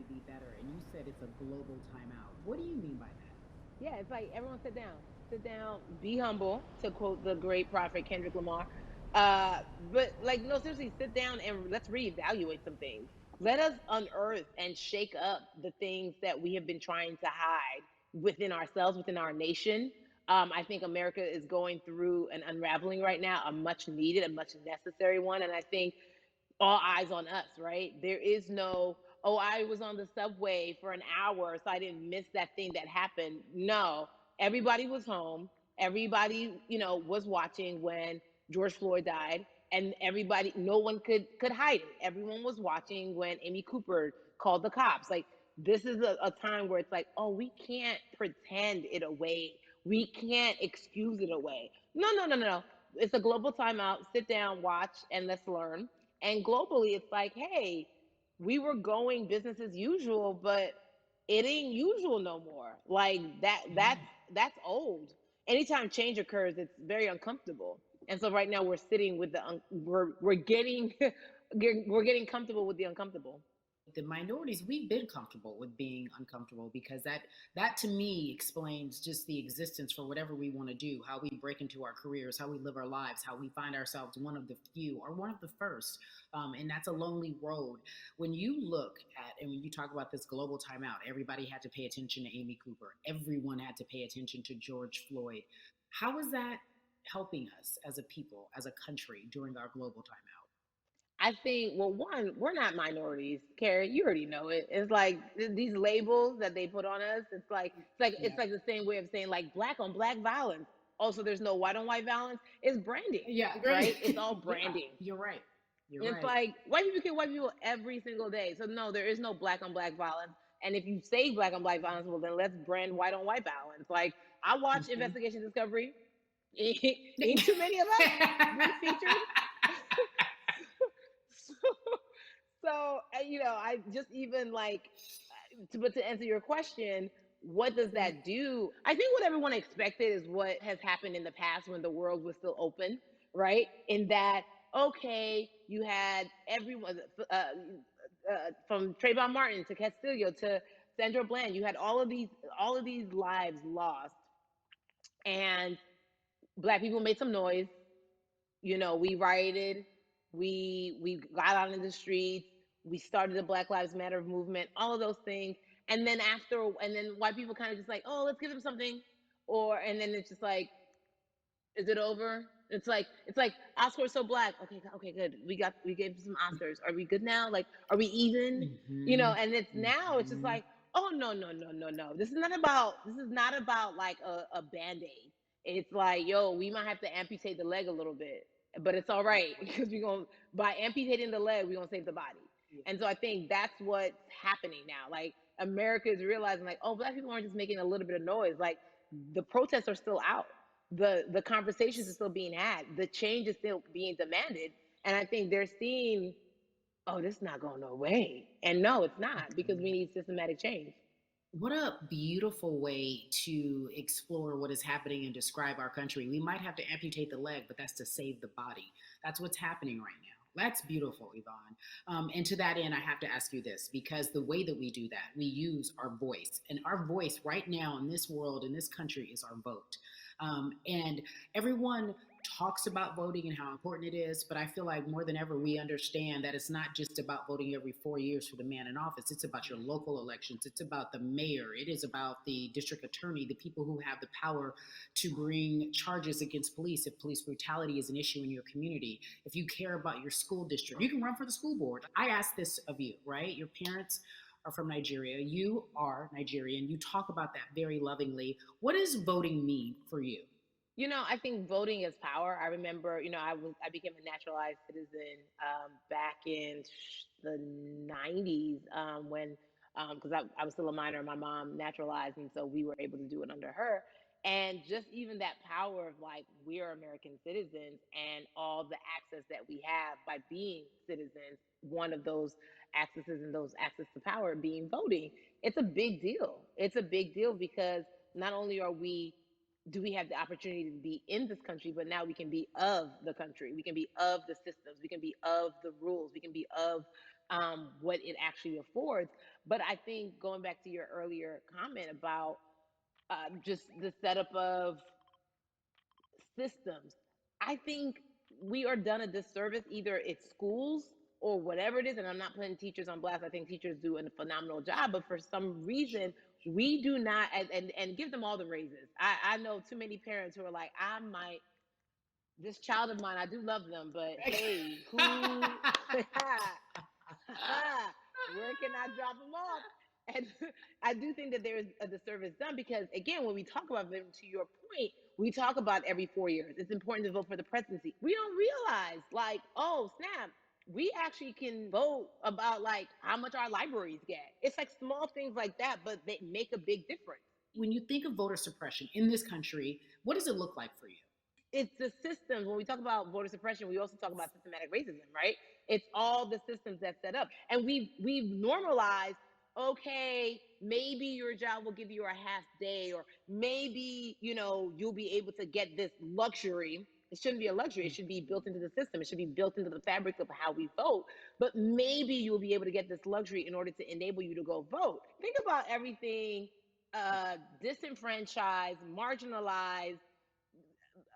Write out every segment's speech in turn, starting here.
to be better. And you said it's a global timeout. What do you mean by that? Yeah, it's like everyone sit down, be humble, to quote the great prophet Kendrick Lamar. But like, no, seriously, sit down and let's reevaluate some things. Let us unearth and shake up the things that we have been trying to hide within ourselves, within our nation. I think America is going through an unraveling right now, a much needed, a much necessary one. And I think all eyes on us, right? There is no, oh, I was on the subway for an hour, so I didn't miss that thing that happened. No, everybody was home. Everybody, was watching when George Floyd died, and everybody, no one could hide it. Everyone was watching when Amy Cooper called the cops. Like, this is a time where it's like, oh, we can't pretend it away. We can't excuse it away. No, no, no, no, no. It's a global timeout. Sit down, watch, and let's learn. And globally, it's like, hey, we were going business as usual, but it ain't usual no more. Like that, Yeah. that's old. Anytime change occurs, it's very uncomfortable. And so right now we're sitting with we're getting we're getting comfortable with the uncomfortable. The minorities, we've been comfortable with being uncomfortable because that to me explains just the existence for whatever we want to do, how we break into our careers, how we live our lives, how we find ourselves one of the few or one of the first. And that's a lonely road. When you look at and when you talk about this global timeout, everybody had to pay attention to Amy Cooper, everyone had to pay attention to George Floyd. How is that helping us as a people, as a country during our global timeout? I think, well, one, we're not minorities, Carrie. You already know it. It's like these labels that they put on us. It's Yeah. like the same way of saying like black on black violence. Also, there's no white on white violence. It's branding, Yeah, right? It's great. all Yeah, branding. you're right. You're It's right. like white people kill white people every single day. So no, there is no black on black violence. And if you say black on black violence, well then let's brand white on white violence. Like I watch Mhm. Investigation Discovery. Ain't too many of us being featured. so, I just even like but to answer your question, what does that do? I think what everyone expected is what has happened in the past when the world was still open, right? In that, okay, you had everyone from Trayvon Martin to Castillo to Sandra Bland. You had all of these lives lost, and black people made some noise. We rioted, we got out in the streets, we started the Black Lives Matter movement, all of those things. And then white people kind of just like, oh, let's give them something. And then it's just like, is it over? It's like Oscars so black. Okay, okay, good. We gave some Oscars. Are we good now? Like, are we even? Hmm. And it's now it's just Hmm. like, oh no, no, no, no, no. This is not about like a band-aid. It's like, yo, we might have to amputate the leg a little bit, but it's all right because we're gonna by amputating the leg, we're gonna save the body. Yeah. And so I think that's what's happening now. Like America is realizing, like, oh, black people aren't just making a little bit of noise. Like the protests are still out. The conversations are still being had. The change is still being demanded. And I think they're seeing, oh, this is not going no way. And no, it's not because we need systematic change. What a beautiful way to explore what is happening and describe our country. We might have to amputate the leg, but that's to save the body. That's what's happening right now. That's beautiful, Yvonne. And to that end, I have to ask you this because the way that we do that, we use our voice. And our voice right now in this world, in this country, is our vote. And everyone talks about voting and how important it is, but I feel like more than ever we understand that it's not just about voting every 4 years for the man in office. It's about your local elections. It's about the mayor. It is about the district attorney, the people who have the power to bring charges against police if police brutality is an issue in your community. If you care about your school district, you can run for the school board. I ask this of you, right? Your parents are from Nigeria. You are Nigerian. You talk about that very lovingly. What does voting mean for you? I think voting is power. I remember, I became a naturalized citizen back in the '90s when because I was still a minor. My mom naturalized, and so we were able to do it under her. And just even that power of like we are American citizens and all the access that we have by being citizens. One of those accesses and those access to power being voting. It's a big deal. It's a big deal because not only are we do we have the opportunity to be in this country, but now we can be of the country. We can be of the systems. We can be of the rules. We can be of what it actually affords. But I think going back to your earlier comment about just the setup of systems, I think we are done a disservice. Either it's schools or whatever it is, and I'm not putting teachers on blast. I think teachers do a phenomenal job, but for some reason, Sure. we do not, and give them all the raises. I know too many parents who are like, I might, this child of mine, I do love them, but hey, who, where can I drop them off? And I do think that there is a disservice done because, again, when we talk about them, to your point, we talk about every 4 years. It's important to vote for the presidency. We don't realize, like, oh, snap, we actually can vote about like how much our libraries get. It's like small things like that, but they make a big difference. When you think of voter suppression in this country, what does it look like for you? It's the systems. When we talk about voter suppression, we also talk about systematic racism, right? It's all the systems that set up, and we've normalized. Okay, maybe your job will give you a half day, or maybe you'll be able to get this luxury. It shouldn't be a luxury. It should be built into the system. It should be built into the fabric of how we vote. But maybe you'll be able to get this luxury in order to enable you to go vote. Think about everything disenfranchised, marginalized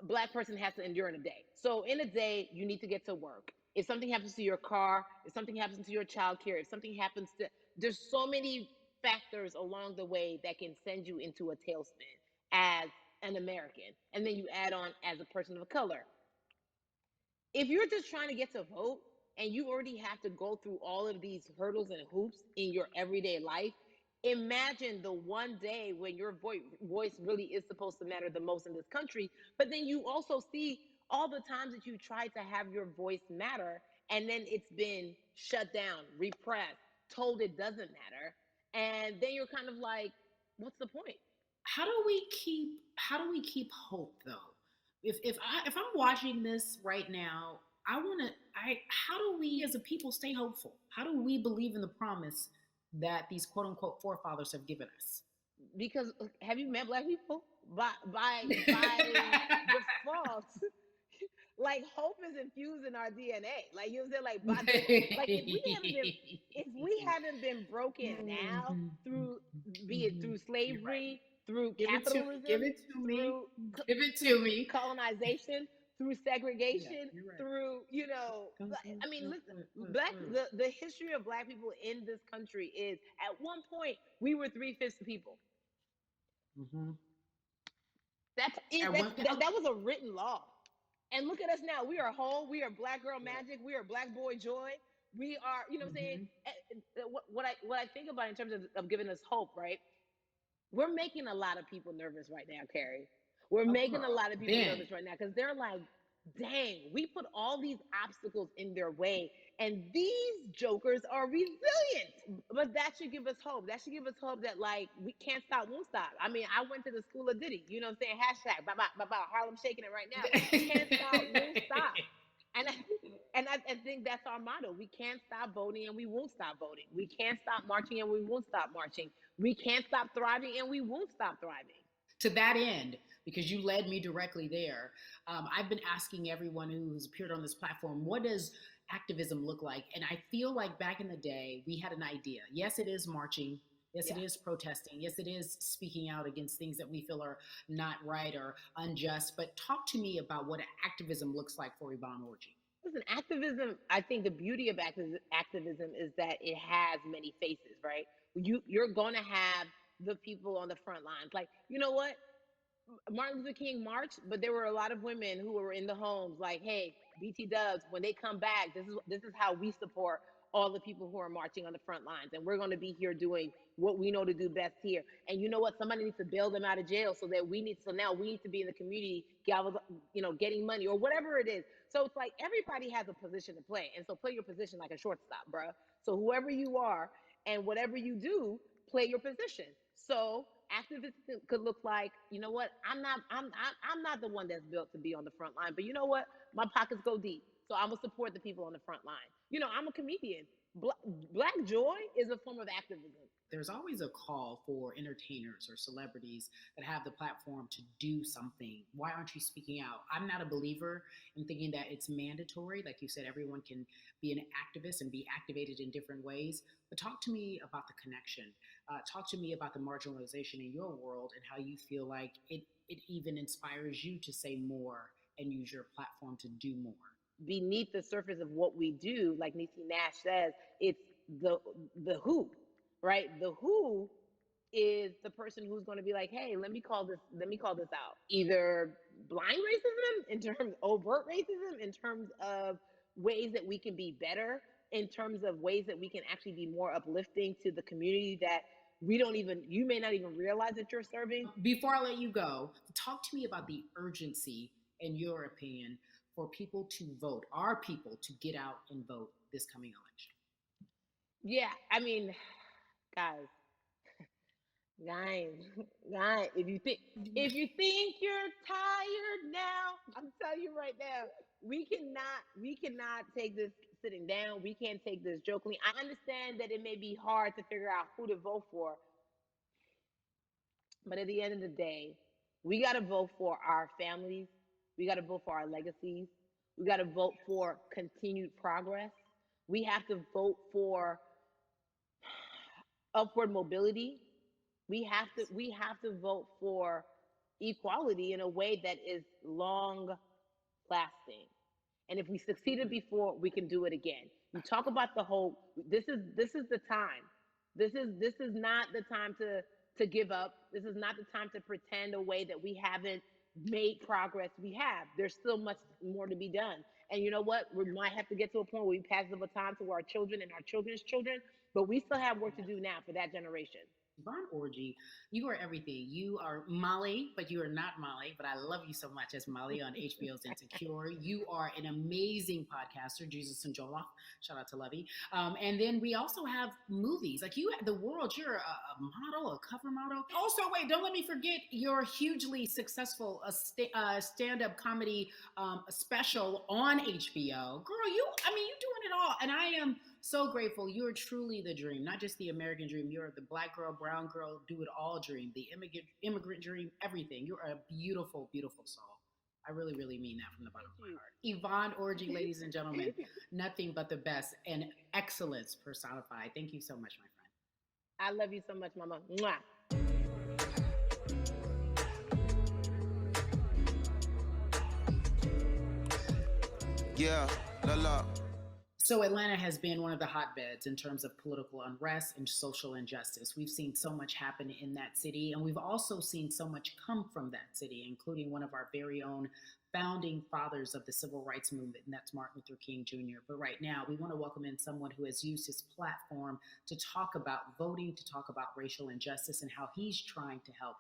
Black person has to endure in a day. So in a day, you need to get to work. If something happens to your car, if something happens to your child care, if something happens to, there's so many factors along the way that can send you into a tailspin as an American. And then you add on as a person of color. If you're just trying to get to vote and you already have to go through all of these hurdles and hoops in your everyday life, imagine the one day when your voice really is supposed to matter the most in this country. But then you also see all the times that you try to have your voice matter and then it's been shut down, repressed, told it doesn't matter. And then you're kind of like, what's the point? How do we keep hope though? If I'm watching this right now, I want to I how do we as a people stay hopeful? How do we believe in the promise that these quote unquote forefathers have given us? Because have you met Black people? By default, like hope is infused in our DNA. Like you know what I'm saying? Like by default, like if we haven't been broken now through, be it through You're right. slavery, through Give it to me. Give capitalism, it to me. through Give it through to me. colonization, through Yeah, segregation, you're right. through Uh, I mean, uh, listen, uh, uh, black uh. the history of Black people in this country is at one point we were 3/5 the people. Mhm. That's it. At one, That was a written law. And look at us now. We are whole. We are Black girl yeah. magic. We are Black boy joy. We are, you know what I'm saying? Mhm. What I think about in terms of giving us hope, right? We're making a lot of people nervous right now, Carrie. We're Oh, making a girl. lot of people Ben. nervous right now because they're like, dang, we put all these obstacles in their way, and these jokers are resilient. But that should give us hope. That should give us hope that like we can't stop, won't stop. I mean, I went to the school of Diddy. You know what I'm saying? Hashtag, Harlem shaking it right now. Can't stop, won't stop. And I think that's our motto. We can't stop voting and we won't stop voting. We can't stop marching and we won't stop marching. We can't stop thriving and we won't stop thriving. To that end, because you led me directly there, I've been asking everyone who's appeared on this platform, what does activism look like? And I feel like back in the day, we had an idea. Yes, it is marching. Yes, it Yeah. is protesting. Yes, it is speaking out against things that we feel are not right or unjust. But talk to me about what activism looks like for Yvonne Orji. Listen, activism, I think the beauty of activism is that it has many faces, right? You're going to have the people on the front lines. Like, you know what? Martin Luther King marched, but there were a lot of women who were in the homes like, hey, BT Dubs, when they come back, this is how we support all the people who are marching on the front lines. And we're going to be here doing what we know to do best here. And you know what? Somebody needs to bail them out of jail so now we need to be in the community, getting money or whatever it is. So it's like everybody has a position to play. And so play your position like a shortstop, bruh. So whoever you are and whatever you do, play your position. So activism could look like, you know what? I'm not the one that's built to be on the front line, but you know what? My pockets go deep, so I'm gonna support the people on the front line. I'm a comedian. Black joy is a form of activism. There's always a call for entertainers or celebrities that have the platform to do something. Why aren't you speaking out? I'm not a believer in thinking that it's mandatory. Like you said, everyone can be an activist and be activated in different ways. But talk to me about the connection. Talk to me about the marginalization in your world and how you feel like it even inspires you to say more and use your platform to do more. Beneath the surface of what we do, like Niecy Nash says, it's the the who, right? The who is the person who's going to be like, hey, let me call this out. Either blind racism in terms overt racism, in terms of ways that we can be better, in terms of ways that we can actually be more uplifting to the community that we don't even you may not even realize that you're serving. Before I let you go, talk to me about the urgency, in your opinion, for people to vote, our people to get out and vote this coming election. Yeah, I mean, guys, guys, guys, if you think you're tired now, I'm telling you right now, we cannot take this sitting down. We can't take this jokingly. I understand that it may be hard to figure out who to vote for, but at the end of the day, we got to vote for our families. We got to vote for our legacies. We got to vote for continued progress. We have to vote for upward mobility. We have to vote for equality in a way that is long lasting. And if we succeeded before, we can do it again. You talk about the hope. This is the time. This is not the time to give up. This is not the time to pretend a way that we haven't made progress. We have. There's still much more to be done. And you know what? We might have to get to a point where we pass the baton to our children and our children's children, but we still have work to do now for that generation. Von Orgy, you are everything. You are Molly, but you are not Molly. But I love you so much as Molly on HBO's Insecure. You are an amazing podcaster, Jesus and Joloff. Shout out to Lovey. And then we also have movies. Like you, the world. You're a model, a cover model. Also, wait, don't let me forget your hugely successful stand-up comedy special on HBO. Girl, I mean, you doing it all, and I am so grateful. You're truly the dream, not just the American dream. You're the black girl, brown girl, do it all dream, the immigrant dream, everything. You're a beautiful, beautiful soul. I really, really mean that from the bottom of my heart. Yvonne Orgy, ladies and gentlemen, nothing but the best and excellence personified. Thank you so much, my friend. I love you so much, Mama. Mwah. Yeah, la la. So, Atlanta has been one of the hotbeds in terms of political unrest and social injustice. We've seen so much happen in that city, and we've also seen so much come from that city, including one of our very own founding fathers of the civil rights movement, and that's Martin Luther King Jr. But right now, we want to welcome in someone who has used his platform to talk about voting, to talk about racial injustice, and how he's trying to help.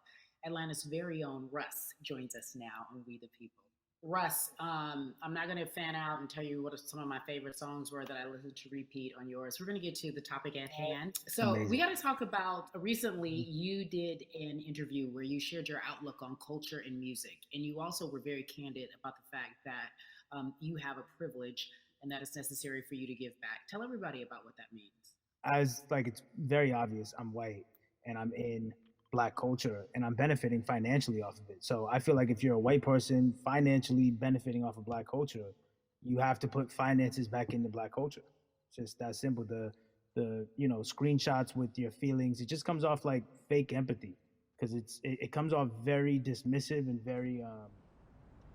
Atlanta's very own Russ joins us now on We the People. Russ, I'm not going to fan out and tell you what some of my favorite songs were that I listened to repeat on yours. We're going to get to the topic at hand. So, we got to talk about recently you did an interview where you shared your outlook on culture and music. And you also were very candid about the fact that you have a privilege and that it's necessary for you to give back. Tell everybody about what that means. As like it's very obvious, I'm white and I'm in black culture and I'm benefiting financially off of it. So I feel like if you're a white person financially benefiting off of black culture, you have to put finances back into black culture. It's just that simple. The screenshots with your feelings, it just comes off like fake empathy because it comes off very dismissive and very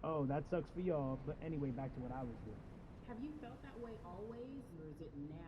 oh, that sucks for y'all. But anyway, back to what I was doing. Have you felt that way always, or is it now